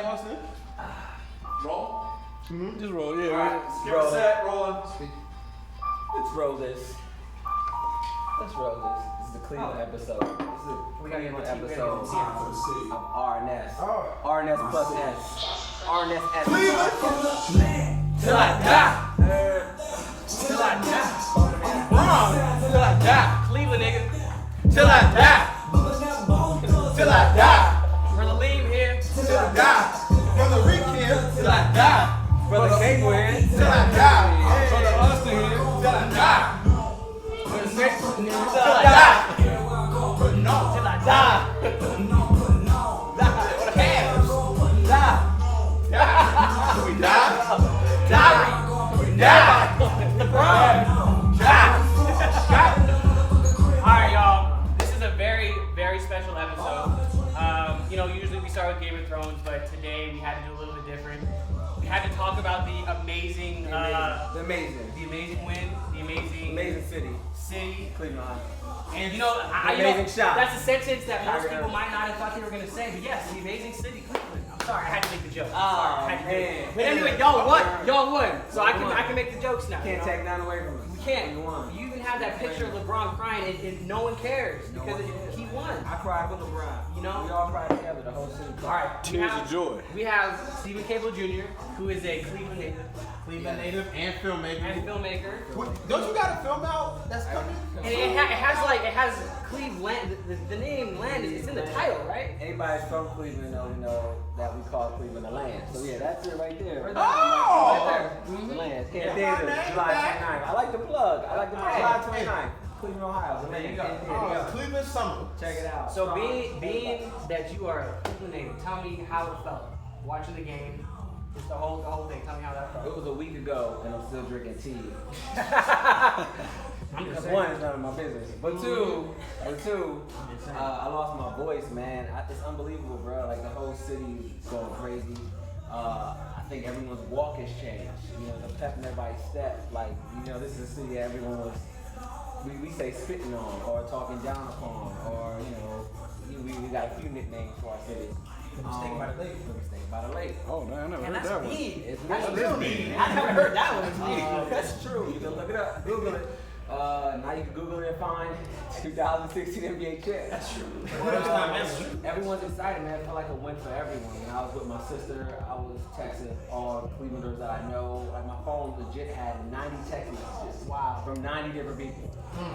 Austin? Roll? Just roll, yeah. Right. Roll set, rolling. Let's roll this. Let's roll this. This is the Cleveland episode. This is the Cleveland episode of RNS. RNS plus S. RNS S. Cleveland! Till I die! Till I die! Wrong! Till I die! Cleveland, nigga. Till I die! Till I die! Brother Liam here. Till I die! Brother Rick here! Till I die! Brother Caple here. Till I die! Brother Austin here. Till I die! Brother Nick. Till I die! Till I die. What a hands! Die! We die! Die! We die! LeBron. Die! Alright, y'all. This is a very, very special episode. Usually we start with Game of Thrones, but today we had to do a little bit different. We had to talk about the amazing The amazing win, the amazing city. Cleveland, Ohio. And amazing shot. that's a sentence that most people might not have thought they were going to say, but yes, the amazing city, Cleveland. I'm sorry, I had to make the joke. Man. But anyway, y'all won, so I can make the jokes now. Can't take none away from us. We can't. You won. You even have that picture of LeBron crying, and no one cares because he won. I cried with LeBron. You know? We all cried together, the whole city. All right. Tears of joy. We have Steven Caple Jr., who is a Cleveland native And filmmaker. and filmmaker. Don't you got a film out that's coming? And it has Cleveland. The name land is in the title, right? Anybody's from Cleveland know that we call Cleveland the land. So yeah, that's it right there. Oh! Right there. The land. Camp David, July 29th. I like the plug. July 29th. Cleveland, Ohio. The There you land. go. Cleveland summer. Check it out. So being that you are a Cleveland native, tell me how it felt watching the game. Just the whole thing. Tell me how that It felt. was a week ago, and I'm still drinking tea. I'm just Because saying. one, it's none of my business. But two, I lost my voice, man. It's unbelievable, bro. Like the whole city is going crazy. I think everyone's walk has changed. The pep in everybody's step. Like, this is a city that everyone was, we say spitting on or talking down upon, or we got a few nicknames for our city. Mistake by the lake. Mistake by the lake. Oh, man, I never And heard that's that one. me. It's That's really real me. I never heard that one. That's true. You can look it up. Google it. Now you can Google it and find 2016 NBA champ. That's true. Everyone's excited, man. It felt like a win for everyone. I was with my sister. I was texting all Clevelanders that I know. Like my phone legit had 90 text messages. Wow. From 90 different people.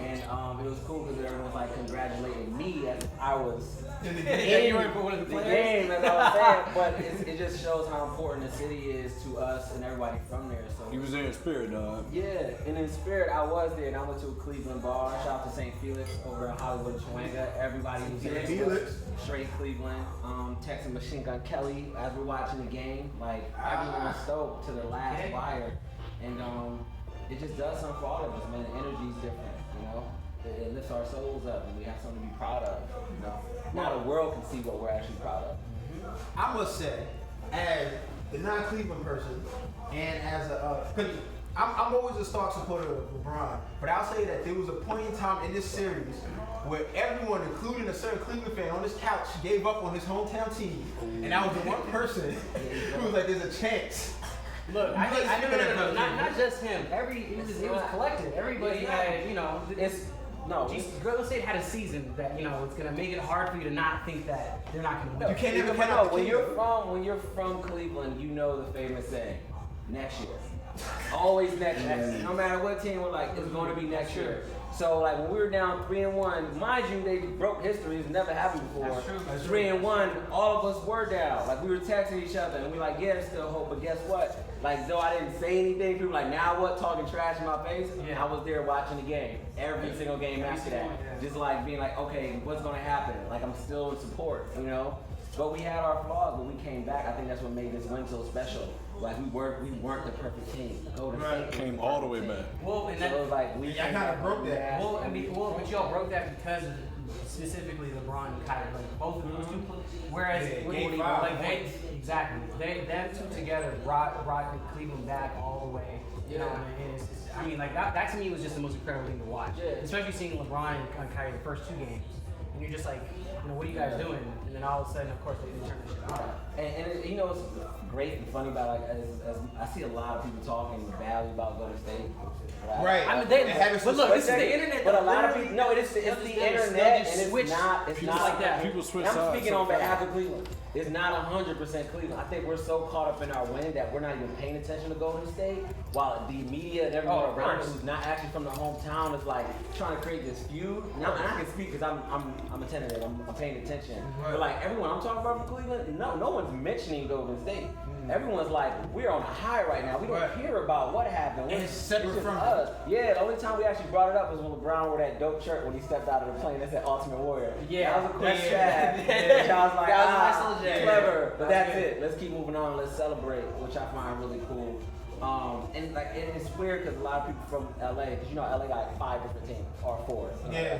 And it was cool because everyone was like congratulating me as if I was You were one of the the players. game, as I was saying. But it just shows how important the city is to us and everybody from there. So He was there in spirit, dog. yeah, and in spirit, I was there, and I went to a Cleveland bar. Shout out to St. Felix over in Hollywood, Chewanga. Everybody was there. Felix. Straight Cleveland. Texas Machine Gun Kelly as we're watching the game. Like everyone was stoked to the last wire, and it just does something for all of us, man. The energy's different, It lifts our souls up, and we have something to be proud of, Now the world can see what we're actually proud of. I must say, as the non-Cleveland person, and as cause I'm always a stark supporter of LeBron, but I'll say that there was a point in time in this series where everyone, including a certain Cleveland fan on this couch, gave up on his hometown team, and I was the one person who was like, "There's a chance." Look, no, not just him. It was collective. Everybody had, Golden State had a season that it's gonna make it hard for you to not think that they're not gonna win. You can't never count out the when team. you're from Cleveland, you know the famous saying, next year. Always next year. No matter what team we're like, it's going to be next year. So like when we were down 3-1, mind you, they broke history. It's never happened before. That's true. 3-1, all of us were down. Like we were texting each other, and we like, yeah, there's still hope. But guess what? Like though I didn't say anything, people like, now what? Talking trash in my face. Yeah. I was there watching the game, every single game after that. Just like being like, okay, what's gonna happen? Like I'm still in support, But we had our flaws, but we came back. I think that's what made this win so special. Like we weren't the perfect team. Golden State Came all the way back. Well, and So it was like we I kind of broke that. but y'all broke that because of specifically LeBron and Kyrie, like both of those two. Whereas them two together brought Cleveland back all the way. And that to me was just the most incredible thing to watch. Yeah. Especially seeing LeBron and Kyrie the first two games, and you're just like, what are you guys doing? And then all of a sudden, of course, they turn this shit on. And you know, it's great and funny about like as I see a lot of people talking badly about Golden State. Right. I mean, but look, this is the internet. But a lot of people, no, it's the internet, and it's not like that. People switch I'm sides. speaking on behalf of Cleveland. It's not 100% Cleveland. I think we're so caught up in our win that we're not even paying attention to Golden State, while the media and everyone around us who's not actually from the hometown is like trying to create this feud. Now, and I can speak because I'm attentive, I'm paying attention. But like everyone I'm talking about from Cleveland, no one's mentioning Golden State. Everyone's like, we're on a high right now. We don't hear about what happened. And it's separate from us. Yeah, the only time we actually brought it up was when LeBron wore that dope shirt when he stepped out of the plane that said Ultimate Warrior. Yeah. That was a quick stab. And I was like, that was a nice little jab. clever. But that's it. Let's keep moving on. Let's celebrate, which I find really cool. And like it's weird because a lot of people from LA, because you know LA got like 5 different teams or 4. Yeah.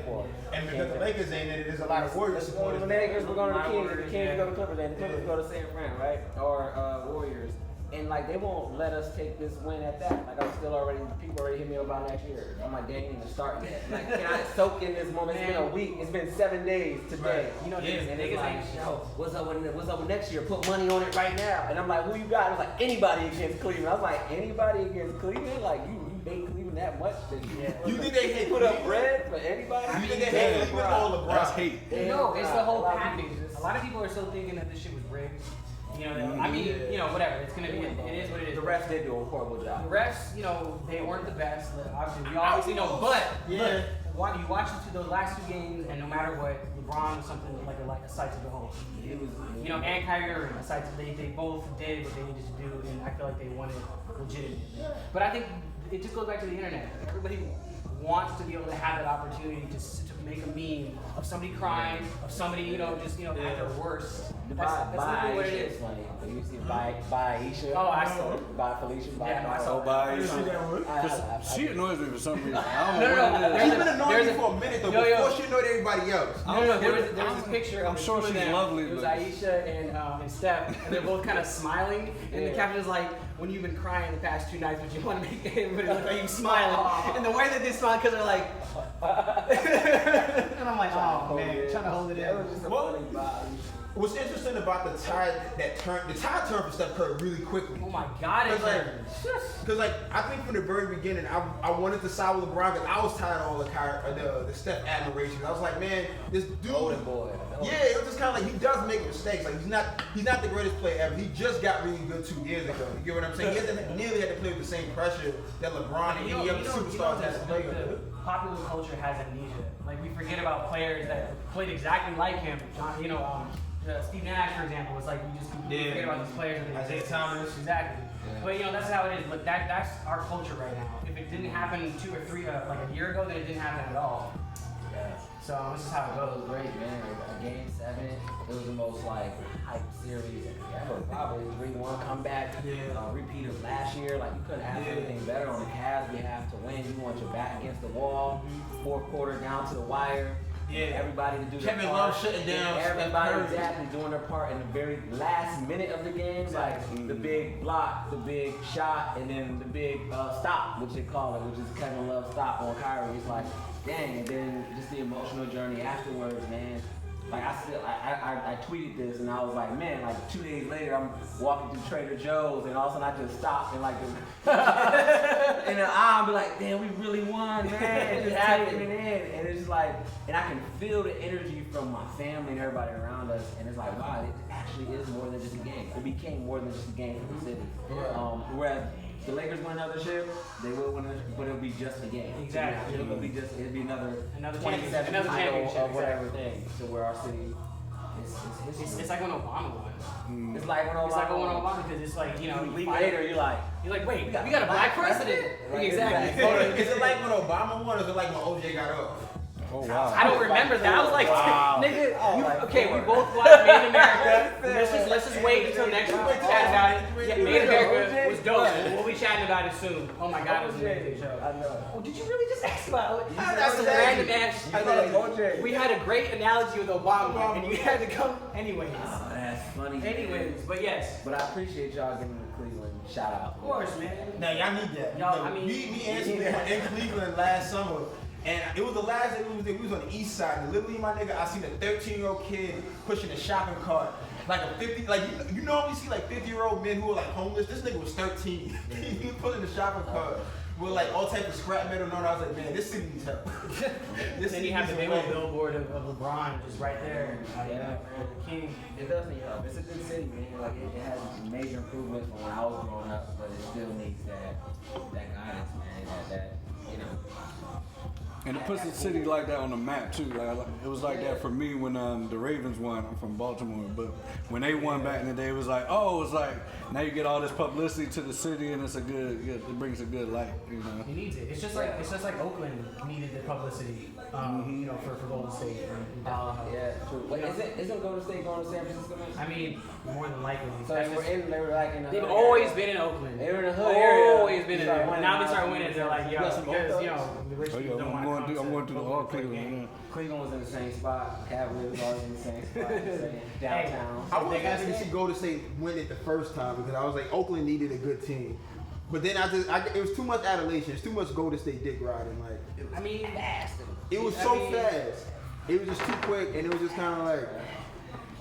And because the Lakers ain't in it, there's a lot of Warriors supporters. The Lakers, we're going to the Kings. The Kings go to Clippers, and the Clippers go to San Fran, right? Or Warriors. And like they won't let us take this win at that. Like I'm still already, people already hit me up about next year. I'm like, they ain't even start yet. Like, can I soak in this moment? It's been a week. It's been 7 days today. You know, and niggas like, ain't yo, what's up with next year? Put money on it right now. And I'm like, who you got? It was like anybody against Cleveland. I was like, anybody against Cleveland? Like you hate Cleveland that much? You think they hate put up bread for anybody? You think they hate Cleveland or LeBron? That's hate. No, it's the whole package. A lot of people are still thinking that this shit was rigged. You know, I mean, you know, whatever. It's gonna be. It is what it is. The refs did do a horrible job. The refs, you know, they weren't the best. Obviously, we obviously know. But you watch those last 2 games, and no matter what, LeBron was something like a sight to behold. It was, you know, and Kyrie, a sight to, they both did what they needed to do, and I feel like they won it legitimately. But I think it just goes back to the internet. Everybody wants to be able to have that opportunity to make a meme of somebody crying, of somebody, you know, just, you know, at their worst. That's literally what it is. Funny. You see, by Aisha. Oh, I saw it. By Felicia. I saw it. By Aisha. She annoys me for some reason. I don't know No, what it is. She's been annoying me for a minute though, before she annoyed everybody else. No, there was this picture. I'm sure she's lovely. It was Aisha and Steph, and they're both kind of smiling. And the caption is like, "When you've been crying the past 2 nights, but you want to make everybody look like you smiling." And the way that they smile, because they're like, and I'm like, oh man, trying to hold it in. That was just a funny vibe. What's interesting about the tide turned for Steph Curry really quickly. Oh my God, it turned. Because like I think from the very beginning, I wanted to side with LeBron because I was tired of all the Steph admiration. I was like, man, this dude, boy. Yeah, it was just kind of like he does make mistakes. Like he's not the greatest player ever. He just got really good 2 years ago. You get what I'm saying? He hasn't nearly had to play with the same pressure that LeBron and any other superstars has to play with. Popular culture has amnesia. Like we forget about players that played exactly like him. You know, Steve Nash, for example, was like we just forget about these players. Isaiah Thomas. Exactly. Yeah. But you know that's how it is. But that's our culture right now. If it didn't happen 2 or 3 like a year ago, then it didn't happen at all. Yeah. So this is how it goes. Great, man. Game 7, it was the most like hype series ever. Probably 3-1 comeback. Repeat of last year. Like you couldn't ask anything better on the Cavs. You have to win. You want your back against the wall. 4th quarter down to the wire. Yeah, everybody to do their part. Kevin Love shutting down. Everybody exactly doing their part in the very last minute of the game. Like the big block, the big shot, and then the big stop, which they call it, which is Kevin Love stop on Kyrie. It's like, dang, and then just the emotional journey afterwards, man. Like I tweeted this and I was like, man, like 2 days later I'm walking through Trader Joe's and all of a sudden I just stopped and like and then I'll be like, damn, we really won, man. It's just taking it in. And it's just like, and I can feel the energy from my family and everybody around us. And it's like, wow, it actually is more than just a game. It became more than just a game for the city. Whereas the Lakers win another chip, they will win another, but it'll be just a game. Exactly. It'll be another 27 another championship or whatever thing to where our city it's like when Obama won. It's like when Obama because it's like, you know, a week later you're like, wait, we got a black president. Right, Exactly. Is it like when Obama won or is it like when OJ got off? Oh wow. I don't remember that. I was like, nigga, we both watched Made in America. Let's just wait until next week to chat about it. Yeah, Made in America was dope. We'll be chatting about it soon. Oh my God, it was an amazing show. I know. Oh, did you really just ask about it? That's some random ass OJ. shit. We had a great analogy with Obama, and you had to come anyways. Oh, that's funny. Anyways, but yes. But I appreciate y'all giving the Cleveland shout out. Of course, man. Now y'all need that. Y'all, I mean, me and Steve were in Cleveland last summer. And it was the last day we was there. We was on the east side. And literally, my nigga, I seen a 13-year-old kid pushing a shopping cart. like a 50, like you normally see like 50-year-old men who are like homeless. This nigga was 13. He was put in the shopping cart with like all type of scrap metal. And I was like, man, this city needs help. Then you have the big old billboard of LeBron just right there. The king. It does need help. It's a good city, man. Like it has major improvements from when I was growing up, but it still needs that guidance, man. That you know. And it puts the city like that on the map too. Like it was like that for me when the Ravens won. I'm from Baltimore, but when they won back in the day, it was like, oh, it's like now you get all this publicity to the city, and it's a good, it brings a good light, you know. He needs it. It's just like Oakland needed the publicity, you know, for Golden State. Yeah, true. Wait, isn't Golden State going to San Francisco? I mean, more than likely. So they were like in the They've hood always area. been in Oakland. They were in the hood area. Always been in there. Now they start winning. They're like, yo, because you know, the rich Oh, people yeah, don't want to I'm going through the all Cleveland. Cleveland was in the same spot. Cavaliers was always in the same spot. Downtown. I was happy to see Golden State win it the first time because I was like, Oakland needed a good team. But then it was too much adulation. It's too much Golden State dick riding. Like, I mean, it was so fast. It was just too quick, and it was just kind of like.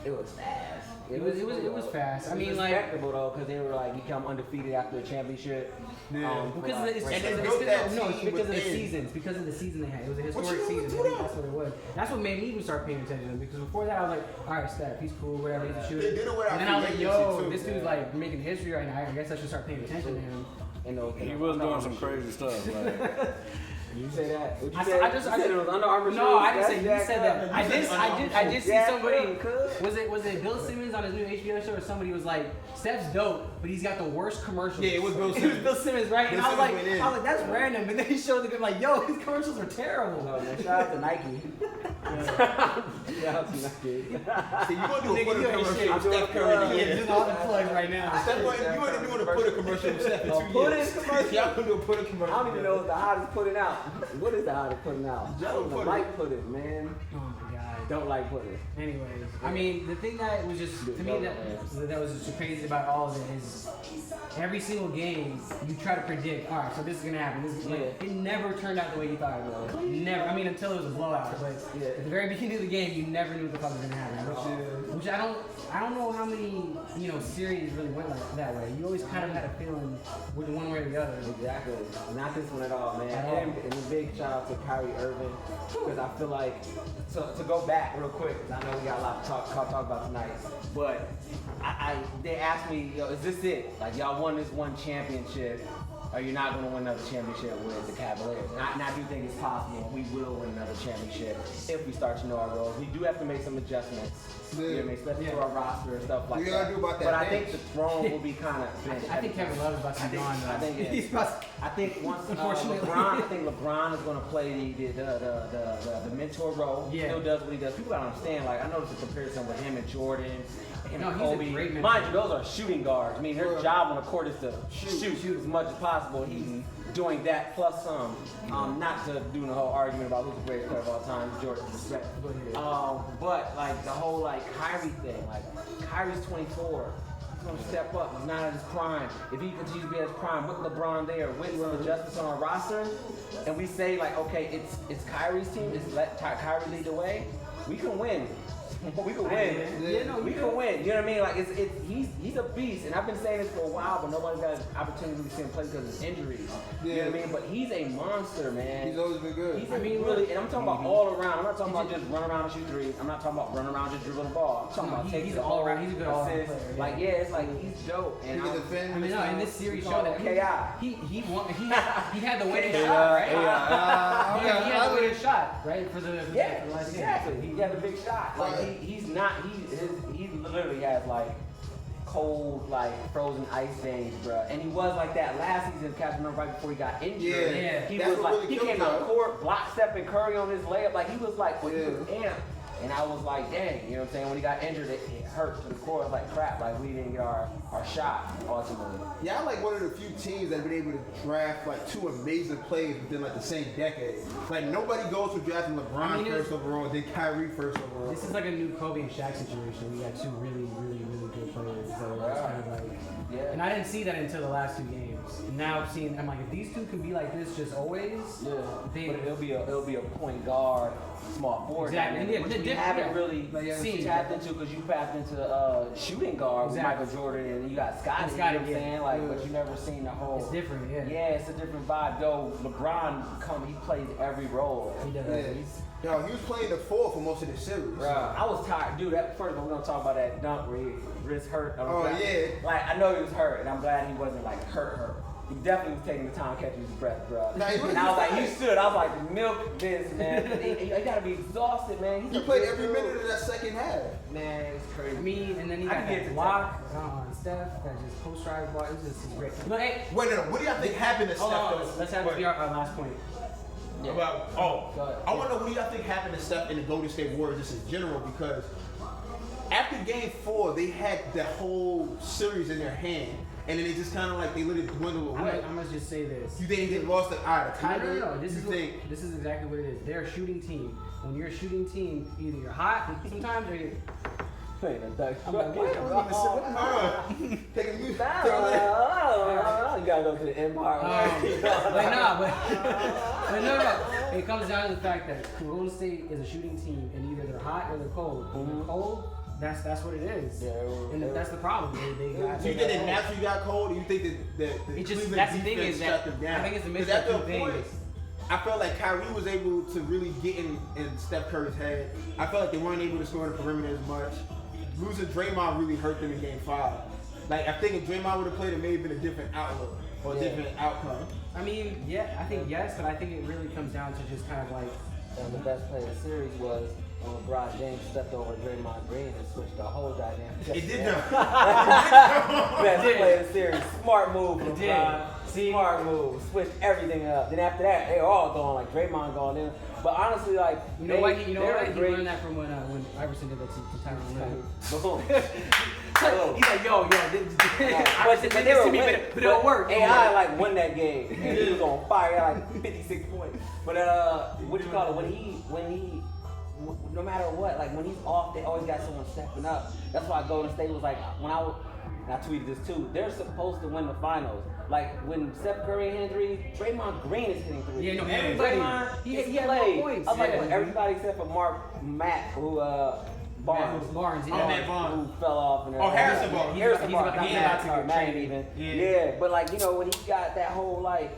It was fast. It was fast. I mean, it was like respectable though, because they were like, you come undefeated after a championship. Because it's because of the seasons. Because of the season they had. It was a historic season. That's what it was. That's what made me even start paying attention. Because before that, I was like, all right, Steph, he's cool, whatever, he's a shooter. And then I was like, yo, this dude's like making history right now. I guess I should start paying attention to him. He was doing some crazy stuff. Like. You say that? I said it was Under Armour shoes. No, I didn't say you said that. I did see somebody. Was it Bill Simmons on his new HBO show, or somebody was like, Steph's dope, but he's got the worst commercials. Yeah, it was Bill It Simmons. was Bill Simmons, right? And I was like, Simmons that's random. And then he showed the guy like, yo, his commercials are terrible. No, man, shout out to Nike. Shout out to Nike. See, you want to do a put a commercial with Steph Curry? Yeah, just all the plugs right now. You want to do a put a commercial with Steph in 2 years? Y'all gonna do a put a commercial? I don't even know what the hottest putting out. What is the hottest putting out? I don't even like pudding, man. Oh my god. Don't like pudding. Anyways, I mean, the thing that was just to me that was just crazy about all of it is every single game you try to predict. All right, so this is gonna happen. This is it never turned out the way you thought it would. Never. I mean, until it was a blowout. But at the very beginning of the game, you never knew what the fuck was gonna happen. Which I don't know how many series really went that way. You always kind of had a feeling with one way or the other. Exactly. Not this one at all, man. And a big shout out to Kyrie Irving, because I feel like to go back real quick, because I know we got a lot to talk about tonight. But they asked me, yo, is this it? Like, y'all won this one championship, or you're not going to win another championship with the Cavaliers? And I do think it's possible we will win another championship if we start to know our roles. We do have to make some adjustments, you know what I mean? Especially to our roster and stuff like that. But I think the throne will be kind of. I think Kevin Love is about to be gone. I think once LeBron is going to play the mentor role. Yeah. Still does what he does. People gotta understand. Like, I noticed a comparison with him and Jordan. No, he's a great mentor. Mind you, those are shooting guards. I mean, their job on the court is to shoot as much as possible. He's doing that plus some. Not to do the whole argument about who's the greatest player of all time, Jordan, respect. But like the whole like Kyrie thing, like Kyrie's 24. He's gonna step up. He's not at his prime. If he continues to be at his prime with LeBron there, with some justice on our roster, and we say like, okay, it's Kyrie's team. Let Kyrie lead the way. We can win. We can win. We can win. You know what I mean? Like he's a beast, and I've been saying this for a while, but nobody's got an opportunity to see him play because of his injuries. You know what I mean? But he's a monster, man. He's always been good. Really, and I'm talking about all around. I'm not talking about just run around and shoot threes. I'm not talking about run around just dribble the ball. I'm talking about taking he's the all around. He's a good all around player. Like it's like he's dope. And he can defend. I mean, no, in this series showed that he had the winning shot, right? He had the winning shot, right? For the last game. Exactly. He got a big shot. Like he's not. He literally has like cold, like frozen ice veins, bro. And he was like that last season. Catch remember right before he got injured. Yeah. He was like really he came out of court, block stepping Curry on his layup. Like he was like, he was amped. And I was like, dang, you know what I'm saying? When he got injured, it hurt to the core. I was like, crap, like we didn't get our shot ultimately. Yeah, I'm like one of the few teams that have been able to draft like two amazing players within like the same decade. Like nobody goes from drafting LeBron first overall, then Kyrie first overall. This is like a new Kobe and Shaq situation. We got two really, really, really good players. So it's kind of like, and I didn't see that until the last two games. And now I'm like, if these two can be like this just always, then it'll be a point guard small forward. Exactly. dynamic, And which we haven't really seen tapped into because you tapped into shooting guard with Michael Jordan and you got Scotty. You know what I'm saying? Like, but you never seen the whole. It's different, yeah. Yeah, it's a different vibe. Though LeBron he plays every role. He does. Yeah. Yo, he was playing the 4 for most of the series. Bruh, I was tired, dude. That first one, we're gonna talk about that dunk where his wrist hurt. Yeah. Like I know he was hurt, and I'm glad he wasn't like hurt. He definitely was taking the time catching his breath, bro. Nah, And I was like, you stood. I was like, milk this, man. You gotta be exhausted, man. He played every minute of that second half. Man, it's crazy. Me, and then he I got can get that to block on Steph, that just post drive block. It's just great. But hey, Wait, no. What do y'all think happened to Steph? though? let's have our last point. About Go ahead. I want to know what do y'all think happened to Steph in the Golden State Warriors just in general, because after Game 4 they had the whole series in their hand, and then it just kind of like they let it dwindle away. I'm gonna just say this. You think they get lost the title? No. This is exactly what it is. They're a shooting team. When you're a shooting team, either you're hot sometimes or you're. Playing a duck. I'm like, what? Take a music. You gotta go to the Empire. But no. It comes down to the fact that Golden State is a shooting team, and either they're hot or they're cold. When they're cold, that's what it is. And that's the problem. They got. Do you think they naturally got cold, or you think that the It just Cleveland that's the thing defense is shut that them down? I think it's a mix 'Cause of at the two things. point, I felt like Kyrie was able to really get in Steph Curry's head. I felt like they weren't able to score on the perimeter as much. Losing Draymond really hurt them in Game 5. Like, I think if Draymond would have played, it may have been a different outlook or a different outcome. I mean, yeah, I think yes, but I think it really comes down to just kind of like. The best play of the series was when LeBron James stepped over Draymond Green and switched the whole dynamic. It did though. Best play of the series. Smart move, It did. LeBron. Smart move. Switched everything up. Then after that, they were all gone. Like Draymond gone in. But honestly, like You know what? He great. learned that from when Iverson did that to Tyronn Lue. Boom. He's like, yo, But they were winning. but it'll work. AI like won that game. And he was on fire. He had like 56 points. But what do you call it? When he no matter what, like when he's off, they always got someone stepping up. That's why Golden State was like, I tweeted this too, they're supposed to win the finals. Like when Steph Curry had threes, Draymond Green is hitting threes. Yeah, no, everybody. He had played. more points. I was like, Yeah. well, everybody except for Matt, who Barnes, Matt Barnes. who fell off. And Harrison Barnes. Harrison He's Barnes. about to get Matt traded. even. Yeah. Yeah, but like when he got that whole like.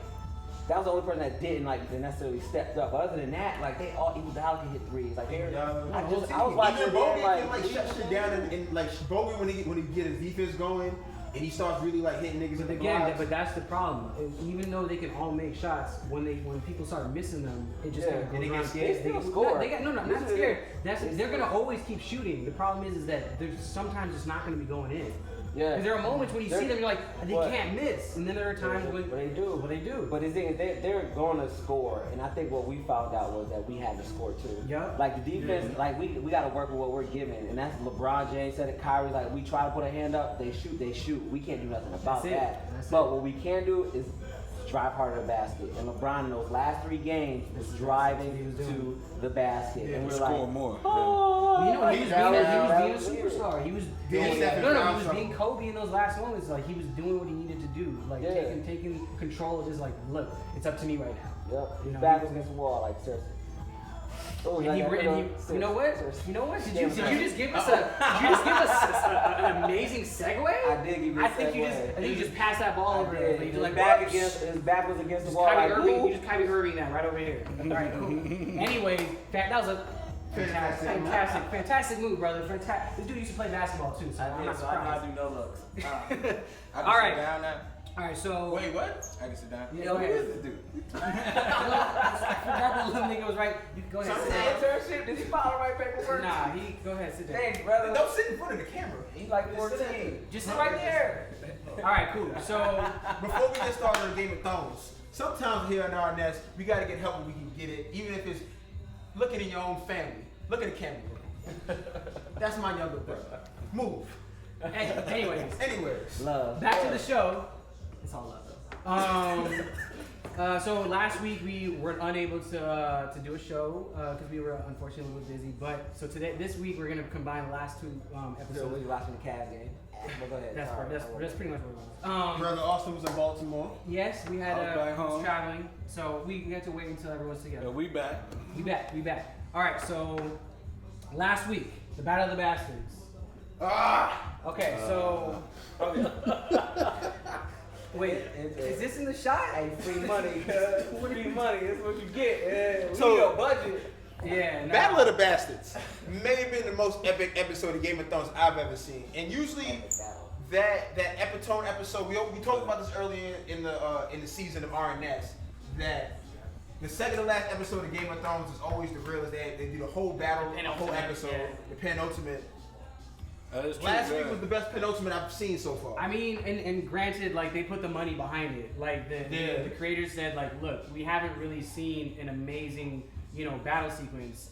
That was the only person that didn't necessarily stepped up. But other than that, like they all Iguodala can hit threes. Like I was watching Even Bogut them, like shut shit down and like Bogut when he get his defense going and he starts really like hitting niggas in But the again, blocks. but that's the problem. Even though they can all make shots, when people start missing them, it just kind of goes they around. get scared. They still score. Not scared. They're gonna always keep shooting. The problem is that there's sometimes it's not gonna be going in. Yeah. Because there are moments when you see them, you're like, they can't miss, and then there are times when But they do. But they do. But the thing is, they're going to score, and I think what we found out was that we had to score too. Yup. Like the defense, like we got to work with what we're given, and that's LeBron James said it. Kyrie, like we try to put a hand up, they shoot. We can't do nothing about That's it. that. That's But it. what we can do is drive harder to the basket. And LeBron in those last 3 games was driving to the basket, and we're score like, more. You know, he was being a superstar. He was Being Stephen he Curry. was being Kobe in those last moments. Like he was doing what he needed to do, like taking control of his like, look, it's up to me right now. Yep, You his know, back he was was- against the wall, like seriously. Oh, And you know what? Seriously. You know what? Did Damn you just give us an amazing segue? I did give you a I think you just passed that ball over. did. Like, His like, back whoops. his back was against the Just wall. Kyrie Like, Irving, ooh. you just Kyrie Irving that right over here. All right, cool. Anyways, that was a fantastic move, brother. Fantastic. This dude used to play basketball too, so I'm not surprised. I do no looks. I All right. Sit down now. All right, so Wait, what? I can sit down. Yeah, go ahead. this dude? I forgot the little nigga was right. You can go ahead. Sit down. Internship? Did he file the right paperwork? Nah, go ahead, sit down. Thanks, brother. Don't sit in front of the camera. He's like 14. Just sit right there. All right, cool. So Before we get started on Game of Thrones, sometimes here in our nest, we gotta get help when we can get it, even if it's looking in your own family. Look at the camera. That's my younger brother. Move. Anyways. Love. back to the show. It's all love though. So last week we were unable to do a show because we were unfortunately a little busy. But so this week we're gonna combine the last 2 So episodes. we watching the Cavs game. But go ahead. That's pretty much what it was. Brother Austin was in Baltimore. Yes, we had I was back home. traveling, so we had to wait until everyone's together. Yeah, we back. We back. All right, so last week, the Battle of the Bastards. Okay, so. Wait, is this in the shot? Hey, free money, free money. That's what you get. We So- need a budget. Yeah, nah. Battle of the Bastards may have been the most epic episode of Game of Thrones I've ever seen. And usually that Epitone episode, we talked about this earlier in the season of RNS, that the second to last episode of Game of Thrones is always the realest. They do the whole battle, the whole episode, yeah. the penultimate. That is true. Last week was the best penultimate I've seen so far. I mean, and granted, like they put the money behind it. Like the creators said, like, look, we haven't really seen an amazing, battle sequence.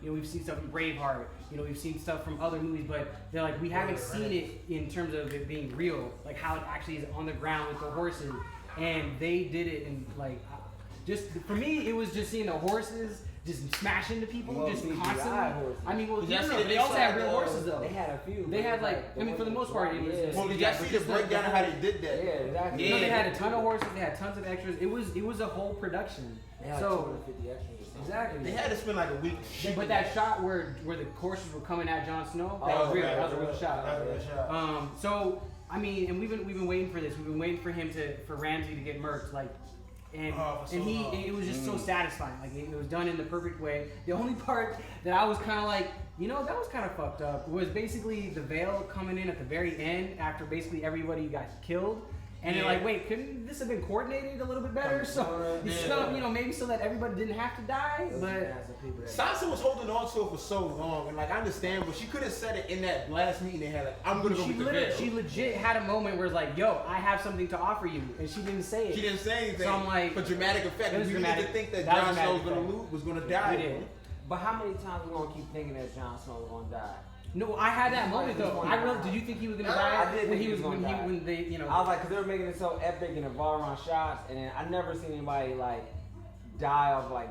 We've seen stuff from Braveheart. We've seen stuff from other movies, but they're like, we haven't seen it in terms of it being real, like how it actually is on the ground with the horses. And they did it, and like, just for me, it was just seeing the horses just smash into people, just constantly. I mean, they also had real horses though. They had a few. They had for the most part, it was. Well, did y'all see the breakdown of how they did that? Yeah, exactly. They had a ton of horses. They had tons of extras. It was a whole production. They had So 250 extras or something. exactly. They had to spend like a week. But that shot where the horses were coming at Jon Snow, that was real. That was a real shot. That was a real shot. So I mean, and we've been waiting for this. We've been waiting for for Ramsay to get murked, like. And it was just so satisfying. Like it was done in the perfect way. The only part that I was kind of like, that was kind of fucked up was basically the veil coming in at the very end after basically everybody got killed. And they're like, wait, couldn't this have been coordinated a little bit better? So, maybe so that everybody didn't have to die. But Sansa was holding on to it for so long, and like I understand, but she could have said it in that last meeting they had. Like, I'm gonna go with the veil. She legit had a moment where it's like, yo, I have something to offer you, and she didn't say it. She didn't say anything. So I'm like, for dramatic effect. It was We dramatic. didn't think that That Jon was Snow was dramatic was gonna die. We did. But how many times we gonna keep thinking that Jon Snow was gonna die? No, I had that moment though. Did you think he was gonna die? I did think he was gonna die. When they, I was like, cause they were making it so epic and involved around shots, and then I never seen anybody like die of like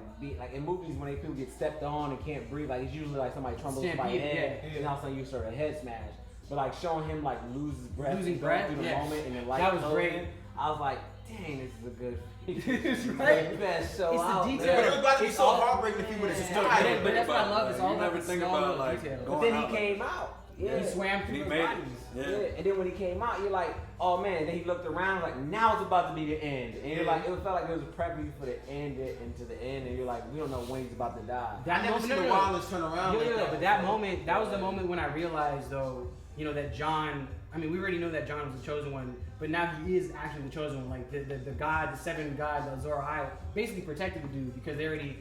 in movies when people get stepped on and can't breathe. Like it's usually like somebody trumbles somebody's head, and all of a sudden you start a head smash. But like showing him like losing breath through the moment, and then like that was great. I was like, dang, this is a good. It's right. Best show It's the out detail. there. But it was about to be so heartbreaking if he would have just died. But that's what I love. It's all You never about think the about small like details. But then he came out. Yeah. He swam through He the made bodies. it. Yeah, and then when he came out, you're like, oh man. Then he looked around, like now it's about to be the end, and you're like, it felt like it was prepping you for the end, and to the end, and you're like, we don't know when he's about to die. I never seen the Wildlands turn around. But that moment, that was the moment when I realized, though, that Jon. I mean, we already know that Jon was the chosen one, but now he is actually the chosen one. Like the god, the seven god, the Azor Ahai, basically protected the dude because they already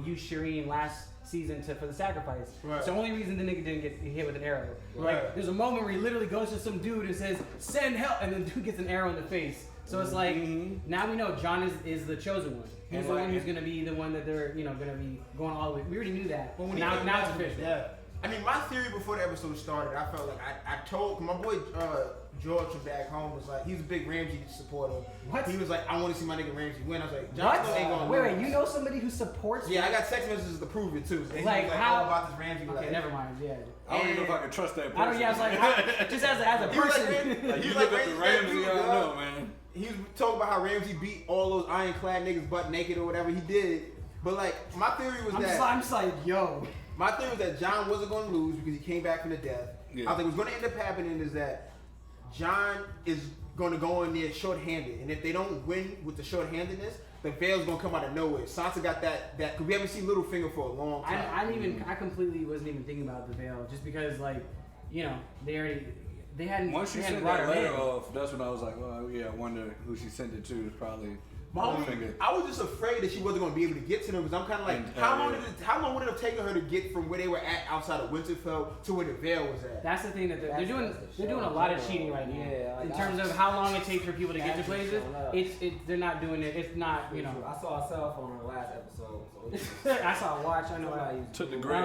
used Shireen last season for the sacrifice. Right. It's the only reason the nigga didn't get hit with an arrow. Right. Like there's a moment where he literally goes to some dude and says, "Send help," and the dude gets an arrow in the face. So it's like now we know Jon is the chosen one. He's the one who's gonna be the one that they're gonna be going all the way. We already knew that. But now it's official. Yeah. I mean, my theory before the episode started, I felt like I told my boy George from back home was like, he's a big Ramsay supporter. What? He was like, I want to see my nigga Ramsay win. I was like, Jon Snow ain't gonna Wait, lose. you know somebody who supports? Yeah, I got text messages to prove it too. And Like he was how? all about this Ramsay. Okay, like, never mind. Yeah. I don't even know if I can trust that person. I don't. Yeah, I was like, just as a He was person. like, You look at the Ramsey, I don't know, man. He was talking about how Ramsay beat all those ironclad niggas butt naked or whatever he did. But like, my theory was I'm just like, yo. My theory was that Jon wasn't going to lose because he came back from the death. Yeah. I think what's going to end up happening is that Jon is going to go in there short-handed, and if they don't win with the short-handedness, the veil's going to come out of nowhere. Sansa got that because we haven't seen Littlefinger for a long time. I completely wasn't even thinking about the veil just because they hadn't. Once she sent that letter off, that's when I was like, well, yeah, I wonder who she sent it to. It's probably Littlefinger. I was just afraid that she wasn't going to be able to get to them because I'm kind of like, how long would it have taken her to get from where they were at outside of Winterfell to where the veil was at? That's the thing that they're doing. They're doing a lot of cheating right now. Yeah, like in terms of how long it takes for people to get to places, they're not doing it. It's not, I saw a cell phone in the last episode. I saw a watch. I know I took the grade.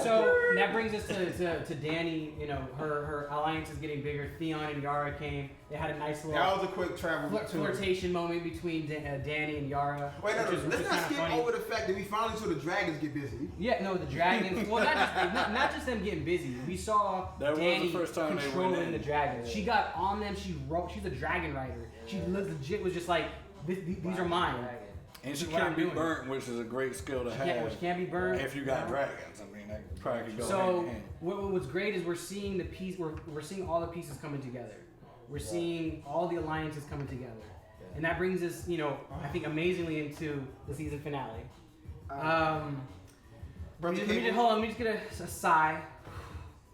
So that brings us to Dany. Her alliance is getting bigger. Theon and Yara came. They had a nice little. That was a quick travel flirtation moment between Dany and Yara. Wait, let's not skip over the fact that we finally saw the dragons get busy. Yeah, no, the dragons. Well, not just them getting busy. We saw Dany controlling the dragons. She got on them. She's a dragon rider. She legit was just like, these are mine. And she what can't I'm be doing. burnt, which is a great skill to have. She can't be burnt. If you got dragons, I mean, that probably could go hand So in hand. what's great is we're seeing the piece. We're seeing all the pieces coming together. We're seeing all the alliances coming together, and that brings us, you know, I think amazingly into the season finale. Let me just get a sigh.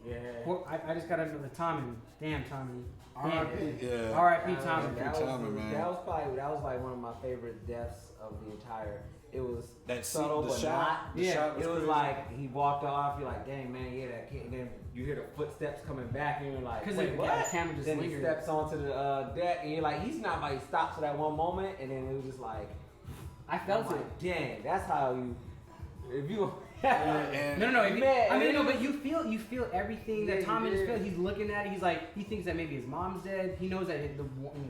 Yeah. Well, I just got another Tommy. Damn Tommy. R.I.P. Yeah. R.I.P. Tommy. That Tommy, man. that was like one of my favorite deaths of the entire. It was That subtle, the but shot, not. the shot was It was crazy. like he walked off. You're like, dang man, yeah, that kid. And then you hear the footsteps coming back, and you're like, Because wait, the what? camera just Then he lingered. steps onto the deck, and you're like, he's not. But he stops for that one moment, and then it was just like, I felt I'm it. like, dang, that's how you. If you. And No. I mean, Man, but you feel everything that Yeah, Tommy you just did. feels. He's looking at it. He's like, he thinks that maybe his mom's dead. He knows that the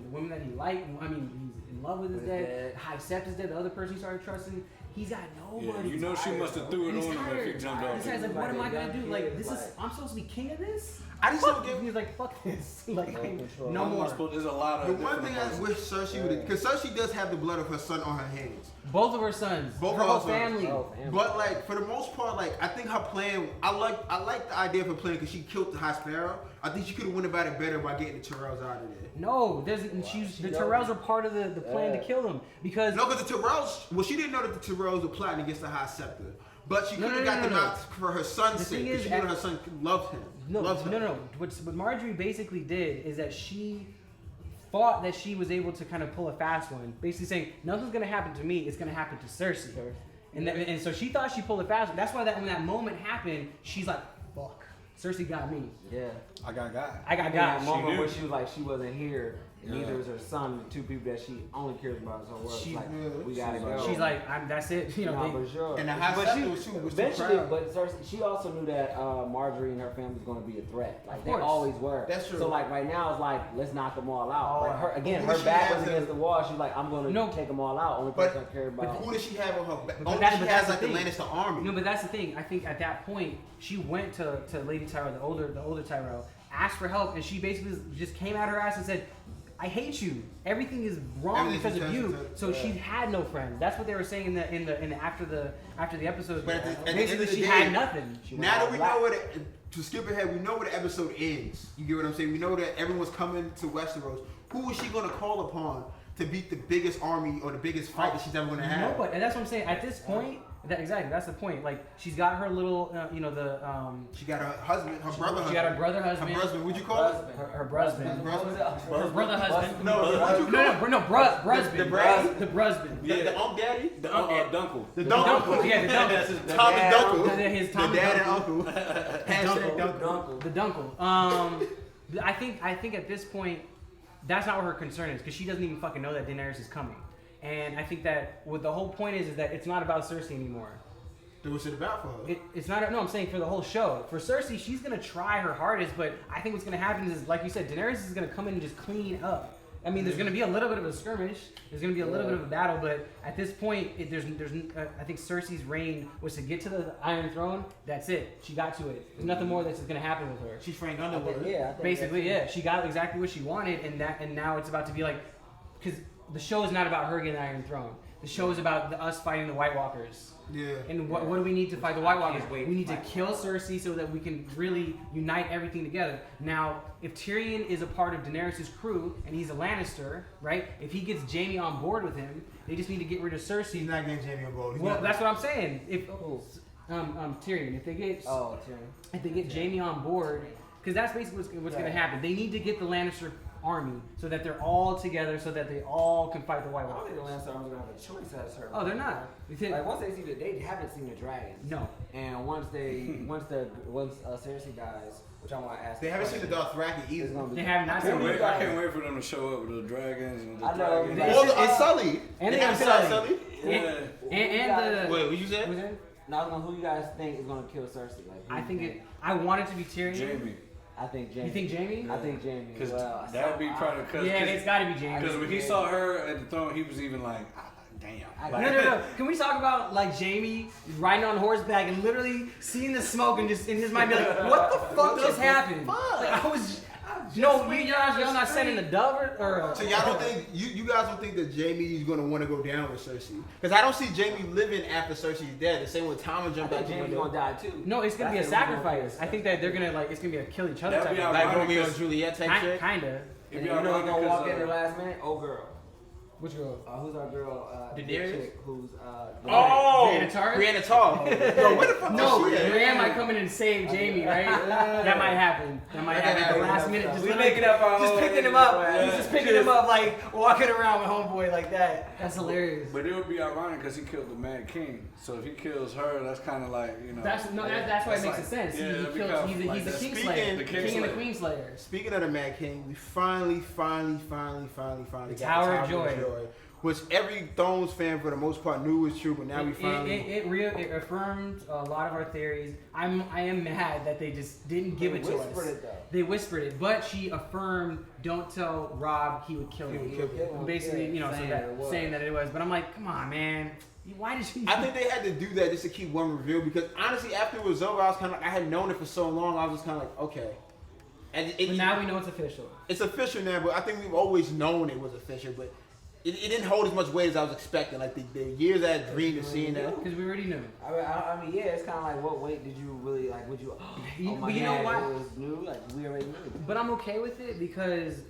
woman that he liked. I mean, he's in love with is dead. Hysept is dead. The other person he started trusting. He's got nobody. yeah, you know she must have threw it He's on him if tired. he jumped off. This guy's like, what am I gonna do? Like, Kid, this is. like- I'm supposed to be king of this. I just don't get. He's like, fuck this. Like, control. no more. There's a lot of The one different thing I emotions. wish Cersei would, because Cersei does have the blood of her son on her hands. Both of her sons. Both her of whole her sons. family. Oh, family. But like for the most part, like I think her plan, I like the idea of her plan because she killed the High Sparrow. I think she could have went about it better by getting the Tyrells out of there. No, the Tyrells are part of the plan to kill them because No, because the Tyrells, well, she didn't know that the Tyrells were plotting against the High Scepter, but she could have got them out for her son's The sake thing because is, she knew her son loved him. Loves her. No. What Marjorie basically did is that she thought that she was able to kind of pull a fast one, basically saying nothing's gonna happen to me, it's gonna happen to Cersei. And so she thought she pulled a fast one. That's why when that moment happened, she's like, fuck, Cersei got me. Yeah. I got God. I got That got. moment knew. where she was like, she wasn't here. Yeah. Neither is her son. The two people that she only cares about is her work. She- Like, we gotta go. She's like, that's it. You know, Nah, they- for sure. And the High But Scepter she- was too eventually, proud. but Cersei, she also knew that Marjorie and her family was going to be a threat. Like they course. always were. That's true. So like right now, it's like let's knock them all out. Like her again, But her she back has was a- against the wall. She's like, I'm going No. to take them all out. Only But, person I care but about. who does she have on her back? But Only that- she but has that's like the the thing. Lannister army. No, but that's the thing. I think at that point, she went to Lady Tyrell, the older Tyrell, asked for help, and she basically just came out her ass and said, I hate you. Everything is wrong Everything because of she you. does, So she had no friends. That's what they were saying in the after the episode. But at the end of Basically, the she day, had nothing. Now that we know where to skip ahead, we know where the episode ends. You get what I'm saying? We know that everyone's coming to Westeros. Who is she going to call upon to beat the biggest army or the biggest fight that she's ever going to have? Nobody. And that's what I'm saying. At this point, exactly. That's the point. Like she's got her little, She got her husband, her brother husband. She got her brother husband. Her husband, what'd you call it? Her husband. Her brother husband. No, what'd you call it? No, brusband. The Brad? The brusband. The Unc Daddy? The Dunkle. The The Dunkle. Dunkle. Yeah, the Dunkle. Thomas Dunkle. His The Thomas dad and Dunkle. uncle. Hashtag Dunkle. The Dunkle. I think at this point, that's not what her concern is because she doesn't even fucking know that Daenerys is coming. And I think that what the whole point is that it's not about Cersei anymore. Then what's it about for her? It's not. No, I'm saying for the whole show. For Cersei, she's gonna try her hardest, but I think what's gonna happen is, like you said, Daenerys is gonna come in and just clean up. I mean, there's gonna be a little bit of a skirmish. There's gonna be a little bit of a battle, but at this point, I think Cersei's reign was to get to the Iron Throne. That's it. She got to it. There's nothing more that's gonna happen with her. She's Frank Underwood. Yeah, I think Basically, yeah, she got exactly what she wanted, and now it's about to be like, because the show is not about her getting the Iron Throne. The show is about us fighting the White Walkers. Yeah. And what do we need to fight the White Walkers? We need to kill Cersei so that we can really unite everything together. Now, if Tyrion is a part of Daenerys' crew and he's a Lannister, right? If he gets Jaime on board with him, they just need to get rid of Cersei. He's not getting Jamie on board. He's Well, not- that's what I'm saying. If Tyrion, if they get Tyrion. if they get Jaime on board, because that's basically what's going to happen. They need to get the Lannister army so that they're all together, so that they all can fight the White I don't Walkers. think the Lannister army's gonna have a choice as her. Oh, they're not. Like once they see they haven't seen the dragons. No. And once Cersei dies, which I want to ask. They haven't seen the Dothraki It's either. gonna be. They have not I seen can't it. wait. I can't wait for them to show up with the dragons and the I know. dragons. They- Well, it's Sully. And They they haven't have seen Sully. Yeah. And the Wait, what you said? was it? Now, who you guys think is gonna kill Cersei? Like, who I you think I want it to be Tyrion. Jamie. I think Jaime. You think Jamie? I think Jaime. Because Well, that would be probably Yeah, it's got to be Jamie. because when he saw her at the throne, he was even like, damn. No. Can we talk about like Jamie riding on horseback and literally seeing the smoke and just in his mind be like, what the fuck just happened? Like, No, y'all not sending a dove or So y'all don't think you guys don't think that Jamie's gonna want to go down with Cersei? Because I don't see Jamie living after Cersei's dead. The same with Tom jumped out the Jamie's window. gonna die too. No, it's gonna be a sacrifice. I think that they're gonna it's gonna be a kill each other That'd type be of Like ironic, Romeo and 'cause- Juliet type shit. Kinda. If And y'all you know who's running, gonna walk 'cause, in the last minute? Old girl. Which girl? Who's our girl? The Daenerys? chick who's Oh, Brienne of Tarth? Brienne of Tarth. Yo, where the fuck No, is she at? Brienne might come in and save Jamie, right? That might happen. That might happen at the last minute. Just We literally- making up our just own picking him up. yeah. He's just picking him up like walking around with homeboy like that. That's hilarious. But it would be ironic because he killed the Mad King. So if he kills her, that's kind of like, you know. That's why it makes sense. Yeah, He that'd be kills. kinda He's like the that. King Speaking- Slayer, the King King and the Slayer. Queen Slayer. Speaking of the Mad King, we finally got the Tower of Joy. Which every Thrones fan for the most part knew was true, but now we finally. It affirmed a lot of our theories. I am mad that they just didn't give it to us. whispered it, though. They whispered it, but she affirmed, "Don't tell Rob he would kill him." Basically, you know, saying that it was. But I'm like, come on, man. Why did you? I think they had to do that just to keep one reveal because honestly, after it was over, I was kind of like, I had known it for so long. I was just kind of like, okay. And But now we know it's official. It's official now, but I think we've always known it was official, but it didn't hold as much weight as I was expecting. Like the years I had dreamed of seeing that. Because we already knew. I mean, yeah, it's kind of like, what weight did you really like? Would you? Oh my But you know God, what? it was new. Like we already knew. But I'm okay with it because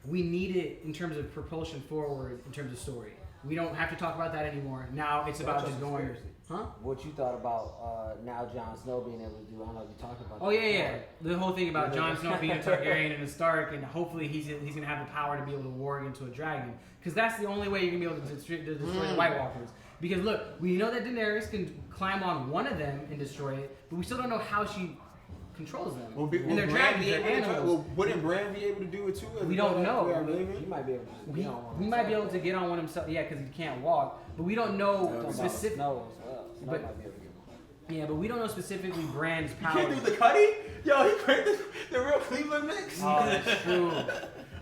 we need it in terms of propulsion forward in terms of story. We don't have to talk about that anymore. Now it's about just going. Huh? What you thought about now Jon Snow being able to do? I don't know if you talked about. Oh that yeah. before. The whole thing about Jon Snow being a Targaryen and a Stark, and hopefully he's gonna have the power to be able to warg into a dragon, because that's the only way you're gonna be able to destroy the White Walkers. Because look, we know that Daenerys can climb on one of them and destroy it, but we still don't know how she controls them. And they're dragons, they're animals. Wouldn't Bran be able to do it too? We don't know. He might be able to. Just We get on one might be able to get on one himself, yeah, because he can't walk. But we don't know specific. Snow as well. Snow But- might be able to get one. Yeah, but we don't know specifically Bran's You power. can't do the Cudi? Yo, he created the real Cleveland mix. Oh, that's true.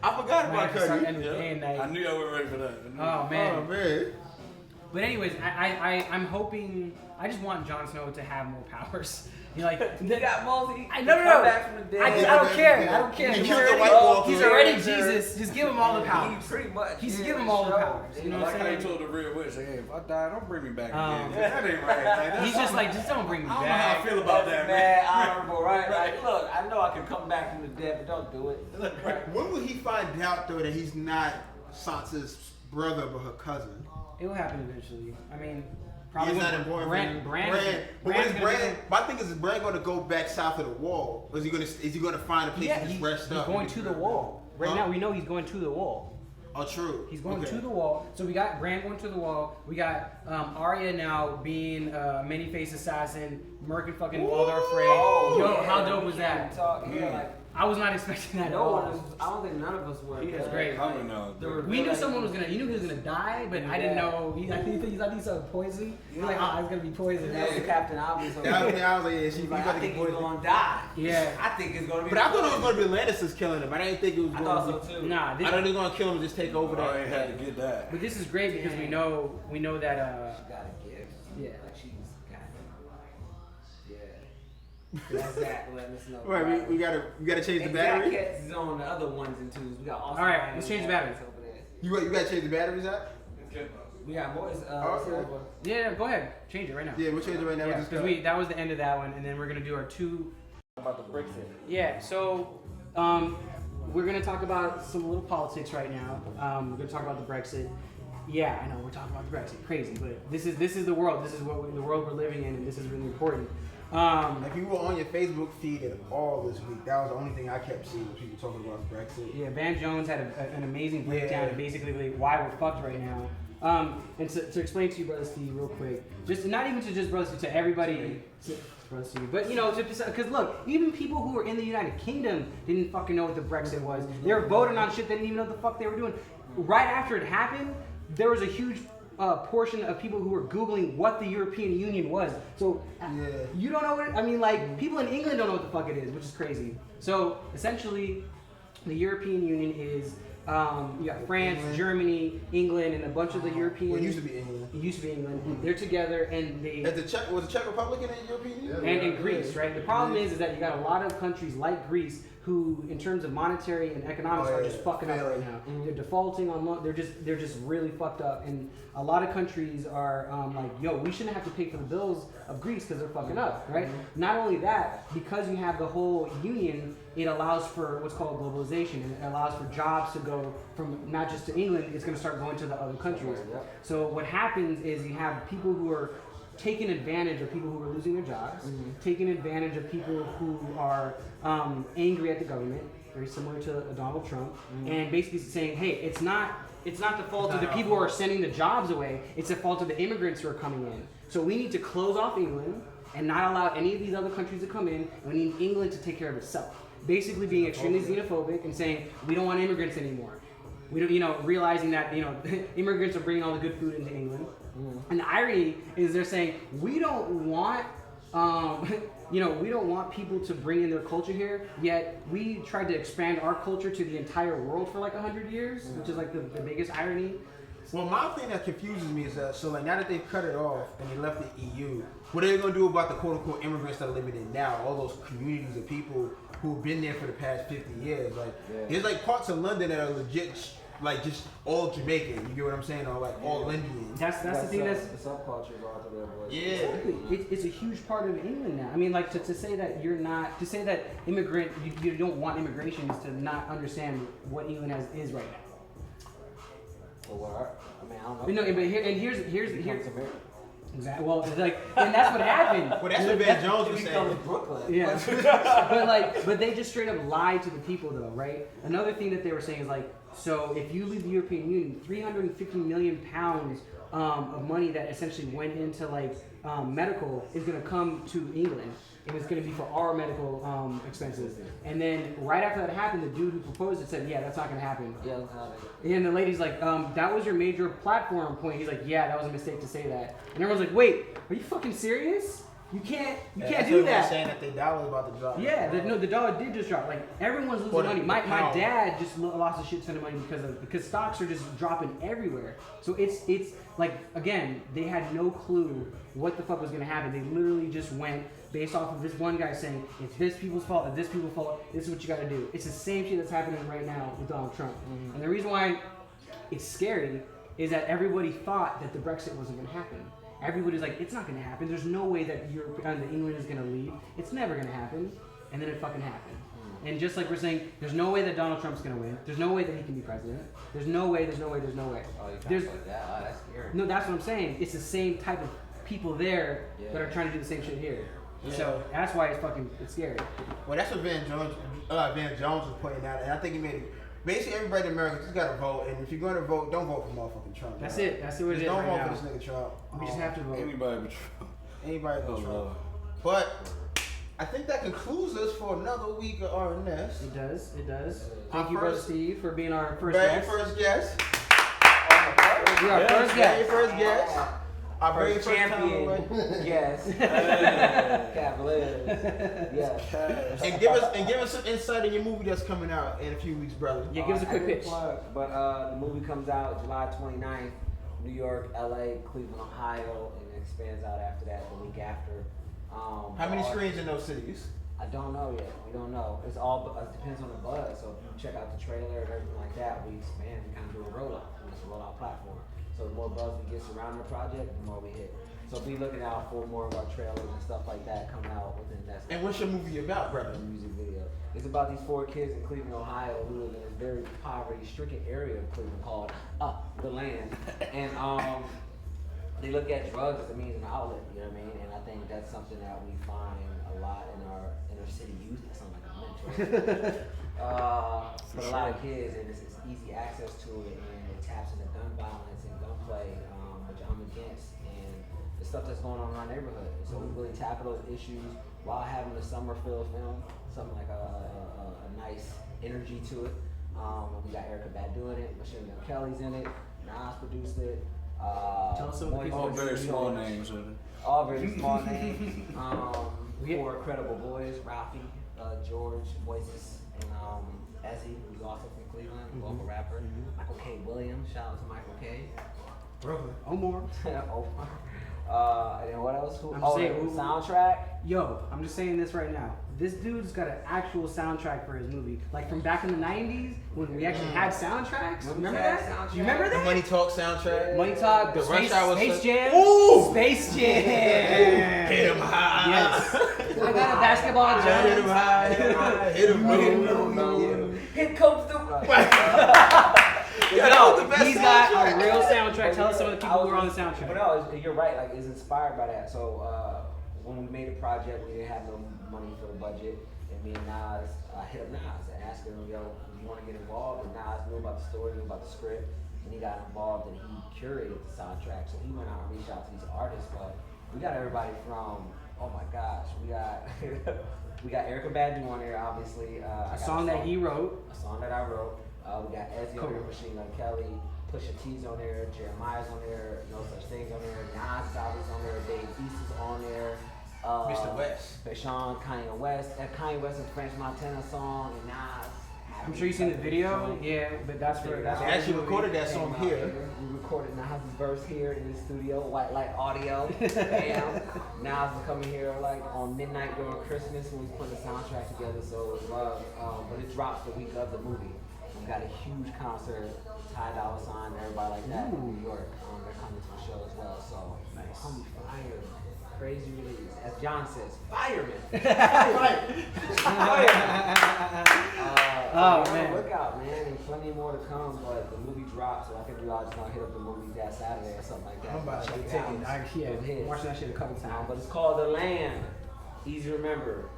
I forgot Might about have to start Cudi. ending the day and I night. knew y'all were ready for that. Oh man. Oh man. But anyways, I'm hoping. I just want Jon Snow to have more powers. You know, like He got multi. I he no. come back from the I dead. don't care. I don't care. He He's killed the already, White Walker. he's already Yeah. Jesus. Just give him all the He powers. pretty much. He's yeah, give him all the show. powers. You know what Like I'm how he saying? told the real witch, hey, if I die, don't bring me back again. Um, That ain't right. Like, that's He's just like, just don't bring me I don't know how I back. feel about that, man. Mad honorable, right? Like, look, I know I can come back from the dead, but don't do it. When will he find out though that he's not Sansa's brother but her cousin? It will happen eventually. I mean, He's probably not when important. Bran. But when Bran's is gonna Bran? My thing is Bran going to go back south of the wall? Or is he going to find a place Yeah, to just he's rest up? going to the wall. Right Huh? now, we know he's going to the wall. Oh, true. He's going Okay. to the wall. So we got Bran going to the wall. We got Arya now being a many-faced assassin, murking fucking Waldar Frey. Yo, how dope was that? Yeah, like, I was not expecting that at no one all. is, I don't think none of us were. He has great. coming now. We knew someone was gonna. You knew he was gonna die, but I didn't know. I think he saw poison. You're like, oh, it's gonna be poison. That was Captain Obvious. I was like, yeah, He's she like, about I to think get he's poisoned. gonna die. Yeah. I think it's gonna be. But I thought it was going to be Lannisters killing him. I didn't think it was I going thought to so be. too. Nah, I thought he was going to kill him and just take over Oh, I had that. to get that. but this is great because we know that. She got a gift. Yeah. Like she's got it. Yeah. That's that. Letting us know. Right, we gotta change the battery. Jackets is on the other ones and twos. We got awesome. All right, let's change the batteries. over there. You gotta change the batteries out. We got more. Okay. Yeah, go ahead, change it right now. Yeah, we'll change it right now. Yeah, We'll just because that was the end of that one, and then we're gonna do our two. About the BRexit. Yeah, so we're gonna talk about some little politics right now. We're gonna talk about the BRexit. Yeah, I know we're talking about the BRexit, crazy, but this is the world. This is the world we're living in, and this is really important. If you were on your Facebook feed at all this week, that was the only thing I kept seeing was people talking about Brexit. Yeah, Van Jones had an amazing breakdown of basically like why we're fucked right now. And to explain to you, Brother Steve, real quick, just not even to just Brother Steve, to everybody, Brother Steve, but you know, because look, even people who were in the United Kingdom didn't fucking know what the Brexit was. They were voting on shit they didn't even know what the fuck they were doing. Right after it happened, there was a huge portion of people who were Googling what the European Union was. So you don't know what I mean, like people in England don't know what the fuck it is, which is crazy. So essentially, the European Union is you got France, Germany, England, and a bunch of the European. Well, it used to be England. It used to be England. They're together, and they. Was the Czech Republic in the European Union? And in Greece, right? The problem is that you got a lot of countries like Greece who, in terms of monetary and economics, are just fucking up right now. They're defaulting on loan. They're just really fucked up. And a lot of countries are like, yo, we shouldn't have to pay for the bills of Greece because they're fucking up, right? Not only that, because you have the whole union, it allows for what's called globalization, and it allows for jobs to go from not just to England, it's going to start going to the other countries. So what happens is you have people who are taking advantage of people who are losing their jobs, taking advantage of people who are angry at the government, very similar to Donald Trump, and basically saying, hey, it's not the fault of the people who are sending the jobs away, it's the fault of the immigrants who are coming in. So we need to close off England and not allow any of these other countries to come in, and we need England to take care of itself. Basically being extremely xenophobic and saying, we don't want immigrants anymore. We don't, realizing that, immigrants are bringing all the good food into England. And the irony is they're saying, we don't want, we don't want people to bring in their culture here, yet we tried to expand our culture to the entire world for like 100 years, which is like the biggest irony. Well, my thing that confuses me is that, so like now that they've cut it off and they left the EU, what are they going to do about the quote-unquote immigrants that are living in now? All those communities of people who've been there for the past 50 years. Like, there's like parts of London that are legit, like just all Jamaican. You get what I'm saying? Or like all Indian. That's the thing. That's the subculture all to their voice. Yeah. Exactly. It's a huge part of England now. I mean, like to say that to say that you don't want immigration is to not understand what England is right now. Well, I mean, I don't know. No, but here's exactly. Well, like, and that's what happened. Well, that's what Van Jones was saying. Brooklyn. Yeah. but they just straight up lied to the people, though, right? Another thing that they were saying is like, so if you leave the European Union, 350 million pounds of money that essentially went into like medical is going to come to England. And it's going to be for our medical expenses. And then right after that happened, the dude who proposed it said, yeah, that's not going to happen. Yeah, and the lady's like, that was your major platform point. He's like, yeah, that was a mistake to say that. And everyone's like, wait, are you fucking serious? You can't do that. They're saying that the dollar about to drop. Yeah, the dollar did just drop. Like everyone's losing money. My dad just lost a shit ton of money because stocks are just dropping everywhere. So it's like, again, they had no clue what the fuck was gonna happen. They literally just went based off of this one guy saying, it's this people's fault, it's this people's fault, this is what you gotta do. It's the same shit that's happening right now with Donald Trump. And the reason why it's scary is that everybody thought that the Brexit wasn't gonna happen. Everybody's like, it's not gonna happen. There's no way that England is gonna leave. It's never gonna happen. And then it fucking happened. And just like we're saying, there's no way that Donald Trump's gonna win. There's no way that he can be president. There's no way. Oh, you There's like that? Oh, that's scary. no, that's what I'm saying. It's the same type of people there that are trying to do the same shit here. So that's why it's scary. Well, that's what Van Jones was pointing out, and I think he made it. Basically, everybody in America just gotta vote, and if you're going to vote, don't vote for motherfucking Trump. That's it. That's what it is Don't right vote now. for this nigga Trump. We just have to vote. Anybody but Trump. Anybody but Trump. Lord. But I think that concludes us for another week of RNS. It does. Our Thank you, Brother first- Steve, for being our first Very guest. first guest. You're our first Very guest. first guest. Our very First first champion. time. Yes. Cavaliers. Yes. And give us some insight in your movie that's coming out in a few weeks, brother. Yeah, give us a quick pitch. But the movie comes out July 29th, New York, LA, Cleveland, Ohio, and it expands out after that the week after. How many screens in those cities? I don't know yet. We don't know. It depends on the buzz. So if you check out the trailer and everything like that, we expand. We kind of do a rollout. It's a rollout platform. So the more buzz we get surrounding the project, the more we hit. So be looking out for more of our trailers and stuff like that coming out within that. And what's your movie about, brother? Music video. It's about these 4 kids in Cleveland, Ohio, who live in this very poverty-stricken area of Cleveland called the Land, and they look at drugs as a means and outlet. You know what I mean? And I think that's something that we find a lot in our inner city youth. That sounds like a mentor. But a lot of kids, and it's easy access to it, and it taps into gun violence and gunplay, which I'm against, and the stuff that's going on in our neighborhood. So we really tackle those issues while having a summer filled film, something like a nice energy to it. We got Erica Bad doing it, Machine Gun Kelly's in it, Nas produced it. Tell us some of the people. All very small names. All very small names. 4 credible boys, Rafi, George, Voices, and Ezzy, who's also from Cleveland, local rapper. Michael K. Williams, shout out to Michael K. Brooklyn. Omar. And then what else? I'm just saying, soundtrack. Yo, I'm just saying this right now. This dude's got an actual soundtrack for his movie. Like from back in the 90s when we actually had soundtracks. Remember that? You remember The that? Money Talk soundtrack. Money Talk, The Space, Rush Hour Space stuff. Jam. Ooh! Space Jam. Hit him high. Yes. I got a basketball Hit him jump. high. Hit him low. Hit Coach through. Yeah, that was the best He's got a soundtrack. real soundtrack. Tell us some of the people who were on the soundtrack. But no, you're right. Like, it's inspired by that. So when we made the project, we didn't have no money for the budget, and me and Nas hit up Nas and asked him, yo, do you want to get involved? And Nas knew about the story, knew about the script, and he got involved and he curated the soundtrack. So he went out and reached out to these artists. But we got everybody from, oh my gosh, we got we got Erykah Badu on there, obviously. A song that he wrote. A song that I wrote. We got Ezzy on there, Machine Gun Kelly, Pusha T's on there, Jeremiah's on there, No Such Things on there, Nas is on there, Dave East is on there. Mr. West. Sean, Kanye West. Kanye West and French Montana song, and Nas. I'm sure you've seen the video. Yeah, but that's for They actually recorded that song here. We recorded Nas' verse here in the studio, white light audio. Bam. Nas was coming here like on midnight during Christmas when we put the soundtrack together, so it was love. But it drops the week of the movie. We got a huge concert, Ty Dolla $ign, everybody like that in New York. They're coming to the show as well, so nice. Fire. Crazy release. As John says, fireman. Oh, man. Look out, man. And plenty more to come, but the movie drops, so I think we all just gonna hit up the movie that Saturday or something like that. I'm about to Check get it tickets. I'm watching that shit a couple times. But it's called The Land. Easy to remember.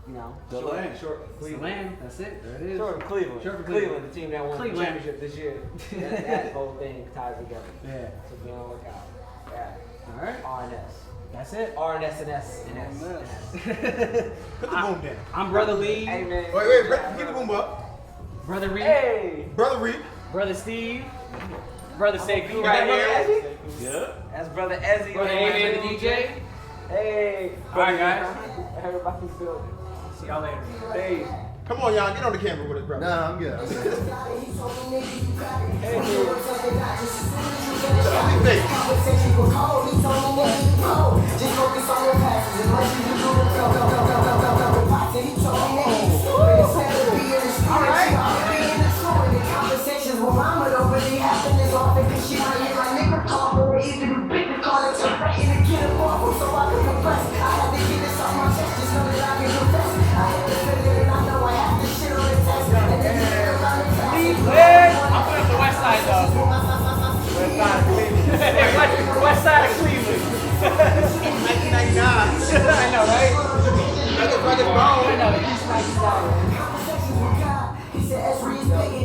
You know, The Land. Short It's the Cleveland. land. That's it. There it is. Short of Cleveland. Short of Cleveland, Cleveland. the team that won the Cleveland. championship this year. that whole thing ties together. Yeah. So be on the lookout. Yeah. All right. RNS. That's it. RNS and S and S. Put the boom down. I'm Brother Lee. Hey, man. Wait, keep the boom up. Brother Reed. Hey. Brother Reed. Brother Steve. Brother Sekou You right got here. Brother Ezzy? Yeah. That's Brother Ezzy. Brother A-Man the DJ. Hey. All right, guys. Everybody's building. See y'all later. Hey. Come on, y'all. Get on the camera with us, brother. Nah, I'm good. Hey, dude. Conversation for cold, he told me that you cold. Just focus on your passions and let you